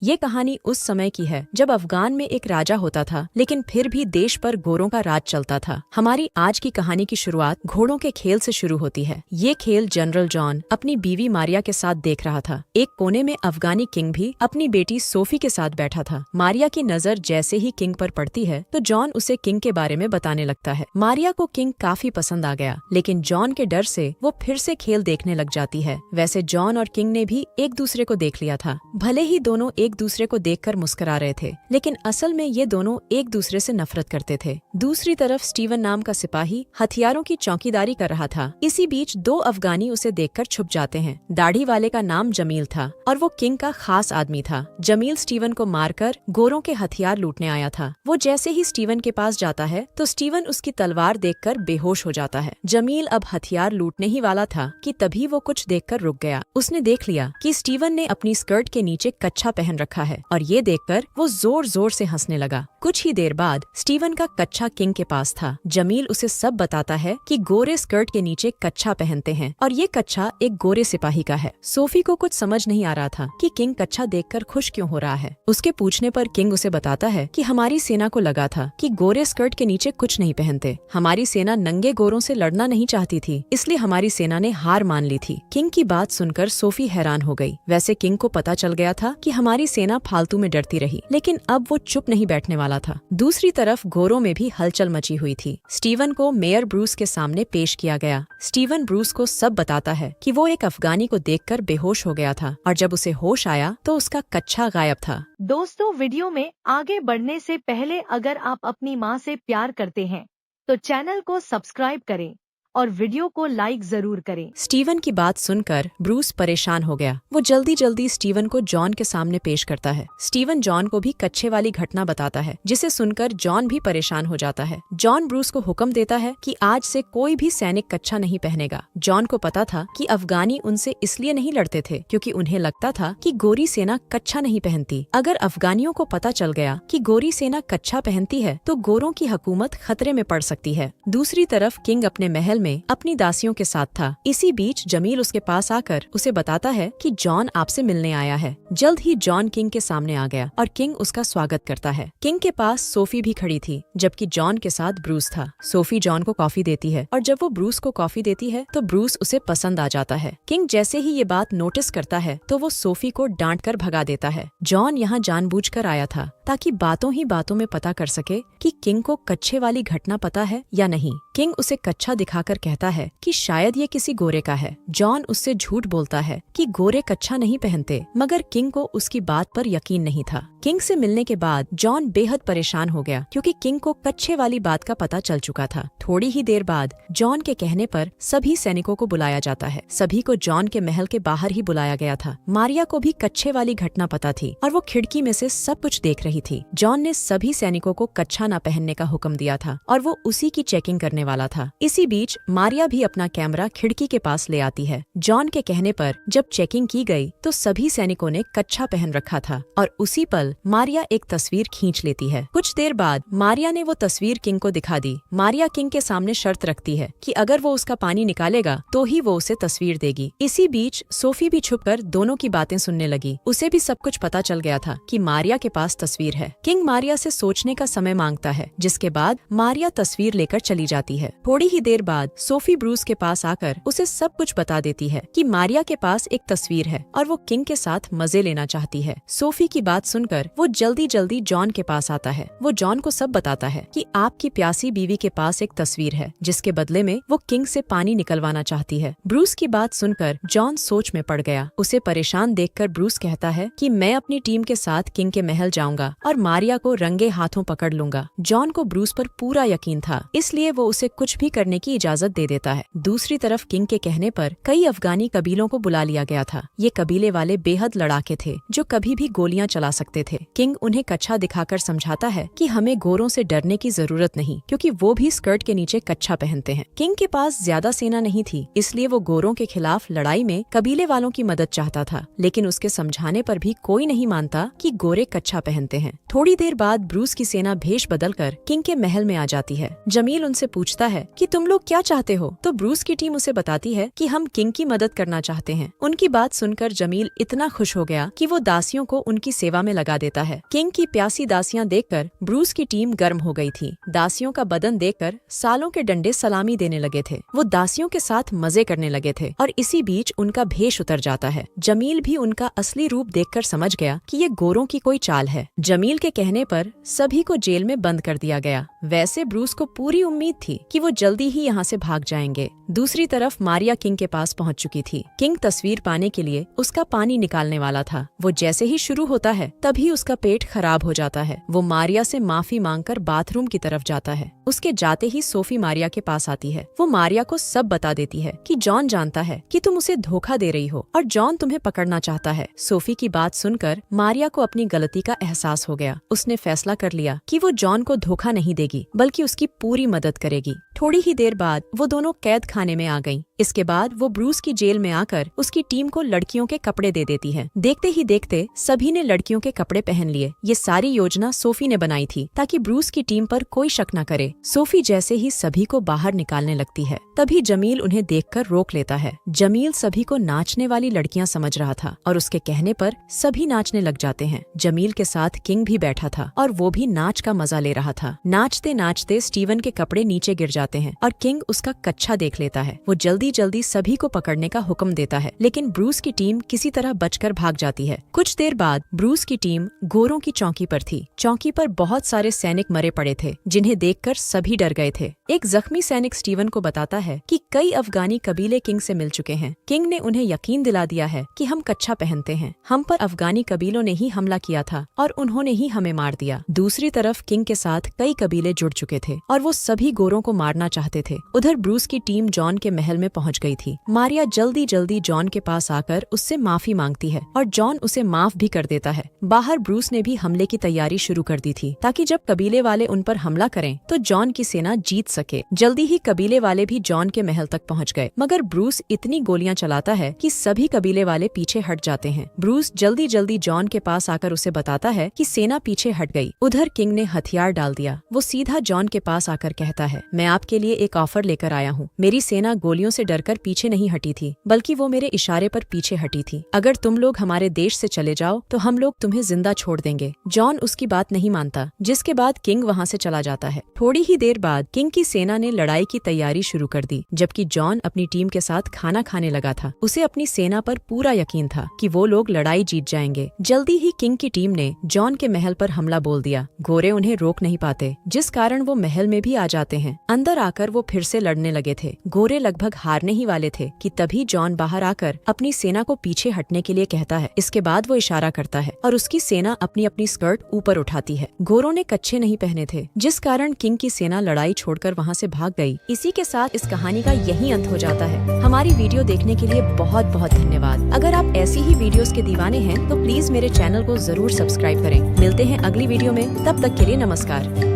ये कहानी उस समय की है जब अफगान में एक राजा होता था, लेकिन फिर भी देश पर गोरों का राज चलता था। हमारी आज की कहानी की शुरुआत घोड़ों के खेल से शुरू होती है। ये खेल जनरल जॉन अपनी बीवी मारिया के साथ देख रहा था। एक कोने में अफगानी किंग भी अपनी बेटी सोफी के साथ बैठा था। मारिया की नजर जैसे ही किंग पर पड़ती है तो जॉन उसे किंग के बारे में बताने लगता है। मारिया को किंग काफी पसंद आ गया, लेकिन जॉन के डर से वो फिर से खेल देखने लग जाती है। वैसे जॉन और किंग ने भी एक दूसरे को देख लिया था। भले ही दोनों एक दूसरे को देखकर मुस्कुरा रहे थे, लेकिन असल में ये दोनों एक दूसरे से नफरत करते थे। दूसरी तरफ स्टीवन नाम का सिपाही हथियारों की चौकीदारी कर रहा था। इसी बीच दो अफगानी उसे देखकर छुप जाते हैं। दाढ़ी वाले का नाम जमील था और वो किंग का खास आदमी था। जमील स्टीवन को मारकर गोरों के हथियार लूटने आया था। वो जैसे ही स्टीवन के पास जाता है तो स्टीवन उसकी तलवार देखकर बेहोश हो जाता है। जमील अब हथियार लूटने ही वाला था कि तभी वो कुछ देखकर रुक गया। उसने देख लिया कि स्टीवन ने अपनी स्कर्ट के नीचे कच्छा पहन रखा है और ये देखकर वो जोर जोर से हंसने लगा। कुछ ही देर बाद स्टीवन का कच्छा किंग के पास था। जमील उसे सब बताता है कि गोरे स्कर्ट के नीचे कच्छा पहनते हैं और ये कच्छा एक गोरे सिपाही का है। सोफी को कुछ समझ नहीं आ रहा था कि किंग कच्छा देखकर खुश क्यों हो रहा है। उसके पूछने पर किंग उसे बताता है कि हमारी सेना को लगा था कि गोरे स्कर्ट के नीचे कुछ नहीं पहनते। हमारी सेना नंगे गोरों से लड़ना नहीं चाहती थी, इसलिए हमारी सेना ने हार मान ली थी। किंग की बात सुनकर सोफी हैरान हो गई। वैसे किंग को पता चल गया था कि हमारी सेना फालतू में डरती रही, लेकिन अब वो चुप नहीं बैठने वाला था। दूसरी तरफ गोरों में भी हलचल मची हुई थी। स्टीवन को मेयर ब्रूस के सामने पेश किया गया। स्टीवन ब्रूस को सब बताता है कि वो एक अफगानी को देखकर बेहोश हो गया था और जब उसे होश आया तो उसका कच्छा गायब था। दोस्तों, वीडियो में आगे बढ़ने से पहले अगर आप अपनी माँ से प्यार करते हैं तो चैनल को सब्सक्राइब करें और वीडियो को लाइक जरूर करें। स्टीवन की बात सुनकर ब्रूस परेशान हो गया। वो जल्दी जल्दी स्टीवन को जॉन के सामने पेश करता है। स्टीवन जॉन को भी कच्छे वाली घटना बताता है, जिसे सुनकर जॉन भी परेशान हो जाता है। जॉन ब्रूस को हुक्म देता है कि आज से कोई भी सैनिक कच्छा नहीं पहनेगा। जॉन को पता था कि अफगानी उनसे इसलिए नहीं लड़ते थे क्योंकि उन्हें लगता था कि गोरी सेना कच्छा नहीं पहनती। अगर अफगानियों को पता चल गया कि गोरी सेना कच्छा पहनती है तो गोरों की हुकूमत खतरे में पड़ सकती है। दूसरी तरफ किंग अपने महल में अपनी दासियों के साथ था। इसी बीच जमील उसके पास आकर उसे बताता है कि जॉन आपसे मिलने आया है। जल्द ही जॉन किंग के सामने आ गया और किंग उसका स्वागत करता है। किंग के पास सोफी भी खड़ी थी, जबकि जॉन के साथ ब्रूस था। सोफी जॉन को कॉफी देती है और जब वो ब्रूस को कॉफी देती है तो ब्रूस उसे पसंद आ जाता है। किंग जैसे ही ये बात नोटिस करता है तो वो सोफी को डांट कर भगा देता है। जॉन यहाँ जानबूझकर आया था ताकि बातों ही बातों में पता कर सके कि किंग को कच्छे वाली घटना पता है या नहीं। किंग उसे कच्छा दिखाकर कहता है कि शायद ये किसी गोरे का है। जॉन उससे झूठ बोलता है कि गोरे कच्छा नहीं पहनते, मगर किंग को उसकी बात पर यकीन नहीं था। किंग से मिलने के बाद जॉन बेहद परेशान हो गया क्योंकि किंग को कच्छे वाली बात का पता चल चुका था। थोड़ी ही देर बाद जॉन के कहने पर सभी सैनिकों को बुलाया जाता है। सभी को जॉन के महल के बाहर ही बुलाया गया था। मारिया को भी कच्छे वाली घटना पता थी और वो खिड़की में से सब कुछ देख रही थी। जॉन ने सभी सैनिकों को कच्छा न पहनने का हुक्म दिया था और वो उसी की चेकिंग करने वाला था। इसी बीच मारिया भी अपना कैमरा खिड़की के पास ले आती है। जॉन के कहने पर जब चेकिंग की गई तो सभी सैनिकों ने कच्छा पहन रखा था और उसी पल मारिया एक तस्वीर खींच लेती है। कुछ देर बाद मारिया ने वो तस्वीर किंग को दिखा दी। मारिया किंग के सामने शर्त रखती है कि अगर वो उसका पानी निकालेगा तो ही वो उसे तस्वीर देगी। इसी बीच सोफी भी छुपकर दोनों की बातें सुनने लगी। उसे भी सब कुछ पता चल गया था कि मारिया के पास तस्वीर है। किंग मारिया से सोचने का समय मांगता है, जिसके बाद मारिया तस्वीर लेकर चली जाती है। थोड़ी ही देर बाद सोफी ब्रूस के पास आकर उसे सब कुछ बता देती है कि मारिया के पास एक तस्वीर है और वो किंग के साथ मजे लेना चाहती है। सोफी की बात सुनकर वो जल्दी जल्दी जॉन के पास आता है। वो जॉन को सब बताता है कि आपकी प्यासी बीवी के पास एक तस्वीर है, जिसके बदले में वो किंग से पानी निकलवाना चाहती है। ब्रूस की बात सुनकर जॉन सोच में पड़ गया। उसे परेशान देखकर ब्रूस कहता है कि मैं अपनी टीम के साथ किंग के महल जाऊंगा और मारिया को रंगे हाथों पकड़ लूंगा। जॉन को ब्रूस पर पूरा यकीन था, इसलिए वो उसे कुछ भी करने की इजाजत दे देता है। दूसरी तरफ किंग के कहने पर कई अफगानी कबीलों को बुला लिया गया था। ये कबीले वाले बेहद लड़ाके थे जो कभी भी गोलियां चला सकते थे। किंग उन्हें कच्छा दिखाकर समझाता है कि हमें गोरों से डरने की जरूरत नहीं, क्योंकि वो भी स्कर्ट के नीचे कच्छा पहनते हैं। किंग के पास ज्यादा सेना नहीं थी, इसलिए वो गोरों के खिलाफ लड़ाई में कबीले वालों की मदद चाहता था, लेकिन उसके समझाने पर भी कोई नहीं मानता कि गोरे कच्छा पहनते हैं। थोड़ी देर बाद ब्रूस की सेना भेष बदलकर किंग के महल में आ जाती है। जमील उनसे पूछता है कि तुम लोग क्या चाहते हो? तो ब्रूस की टीम उसे बताती है कि हम किंग की मदद करना चाहते हैं। उनकी बात सुनकर जमील इतना खुश हो गया कि वो दासियों को उनकी सेवा में लगा देता है। किंग की प्यासी दासियां देखकर ब्रूस की टीम गर्म हो गई थी। दासियों का बदन देखकर सालों के डंडे सलामी देने लगे थे। वो दासियों के साथ मजे करने लगे थे और इसी बीच उनका भेष उतर जाता है। जमील भी उनका असली रूप देखकर समझ गया कि ये गोरों की कोई चाल है। जमील के कहने पर सभी को जेल में बंद कर दिया गया। वैसे ब्रूस को पूरी उम्मीद थी कि वो जल्दी ही यहाँ से भाग जाएंगे। दूसरी तरफ मारिया किंग के पास पहुँच चुकी थी। किंग तस्वीर पाने के लिए उसका पानी निकालने वाला था। वो जैसे ही शुरू होता है तभी उसका पेट खराब हो जाता है। वो मारिया से माफी मांगकर बाथरूम की तरफ जाता है। उसके जाते ही सोफी मारिया के पास आती है। वो मारिया को सब बता देती है कि जॉन जानता है कि तुम उसे धोखा दे रही हो और जॉन तुम्हें पकड़ना चाहता है। सोफी की बात सुनकर मारिया को अपनी गलती का एहसास हो गया। उसने फैसला कर लिया कि वो जॉन को धोखा नहीं देगी बल्कि उसकी पूरी मदद करेगी। थोड़ी ही देर बाद वो दोनों कैद खाने में आ गईं। इसके बाद वो ब्रूस की जेल में आकर उसकी टीम को लड़कियों के कपड़े दे देती है। देखते ही देखते सभी ने लड़कियों के कपड़े पहन लिए। ये सारी योजना सोफी ने बनाई थी ताकि ब्रूस की टीम पर कोई शक न करे। सोफी जैसे ही सभी को बाहर निकालने लगती है तभी जमील उन्हें देखकर रोक लेता है। जमील सभी को नाचने वाली लड़कियां समझ रहा था और उसके कहने पर सभी नाचने लग जाते हैं। जमील के साथ किंग भी बैठा था और वो भी नाच का मजा ले रहा था। नाचते नाचते स्टीवन के कपड़े नीचे गिर जाते हैं और किंग उसका कच्छा देख लेता है। वो जल्दी जल्दी सभी को पकड़ने का हुक्म देता है, लेकिन ब्रूस की टीम किसी तरह बचकर भाग जाती है। कुछ देर बाद ब्रूस की टीम गोरों की चौकी पर थी। चौकी पर बहुत सारे सैनिक मरे पड़े थे जिन्हें देखकर सभी डर गए थे। एक जख्मी सैनिक स्टीवन को बताता है कि कई अफगानी कबीले किंग से मिल चुके हैं। किंग ने उन्हें यकीन दिला दिया है कि हम कच्छा पहनते हैं। हम पर अफगानी कबीलों ने ही हमला किया था और उन्होंने ही हमें मार दिया। दूसरी तरफ किंग के साथ कई कबीले जुड़ चुके थे और वो सभी गोरों को मारना चाहते थे। उधर ब्रूस की टीम जॉन के महल में पहुंच गई थी। मारिया जल्दी जल्दी जॉन के पास आकर उससे माफी मांगती है और जॉन उसे माफ भी कर देता है। बाहर ब्रूस ने भी हमले की तैयारी शुरू कर दी थी ताकि जब कबीले वाले उन पर हमला करें तो जॉन की सेना जीत सके। जल्दी ही कबीले वाले भी जॉन के महल तक पहुंच गए, मगर ब्रूस इतनी गोलियां चलाता है कि सभी कबीले वाले पीछे हट जाते हैं। ब्रूस जल्दी जल्दी जॉन के पास आकर उसे बताता है कि सेना पीछे हट गई। उधर किंग ने हथियार डाल दिया। वो सीधा जॉन के पास आकर कहता है, मैं आपके लिए एक ऑफर लेकर आया हूँ। मेरी सेना गोलियों से डरकर पीछे नहीं हटी थी, बल्कि वो मेरे इशारे पर पीछे हटी थी। अगर तुम लोग हमारे देश से चले जाओ तो हम लोग तुम्हें जिंदा छोड़ देंगे। जॉन उसकी बात नहीं मानता, जिसके बाद किंग वहाँ से चला जाता है। थोड़ी ही देर बाद किंग की सेना ने लड़ाई की तैयारी शुरू कर दी, जबकि जॉन अपनी टीम के साथ खाना खाने लगा था। उसे अपनी सेना पर पूरा यकीन था कि वो लोग लड़ाई जीत जाएंगे। जल्दी ही किंग की टीम ने जॉन के महल पर हमला बोल दिया। गोरे उन्हें रोक नहीं पाते, जिस कारण वो महल में भी आ जाते हैं। अंदर आकर वो फिर से लड़ने लगे थे। गोरे लगभग हारने ही वाले थे कि तभी जॉन बाहर आकर अपनी सेना को पीछे हटने के लिए कहता है। इसके बाद वो इशारा करता है और उसकी सेना अपनी अपनी स्कर्ट ऊपर उठाती है। गोरों ने कच्छे नहीं पहने थे, जिस कारण किंग की सेना लड़ाई छोड़कर वहाँ से भाग गई। इसी के साथ इस कहानी का यही अंत हो जाता है। हमारी वीडियो देखने के लिए बहुत बहुत धन्यवाद। अगर आप ऐसी ही वीडियोस के दीवाने हैं तो प्लीज मेरे चैनल को जरूर सब्सक्राइब करें। मिलते हैं अगली वीडियो में, तब तक के लिए नमस्कार।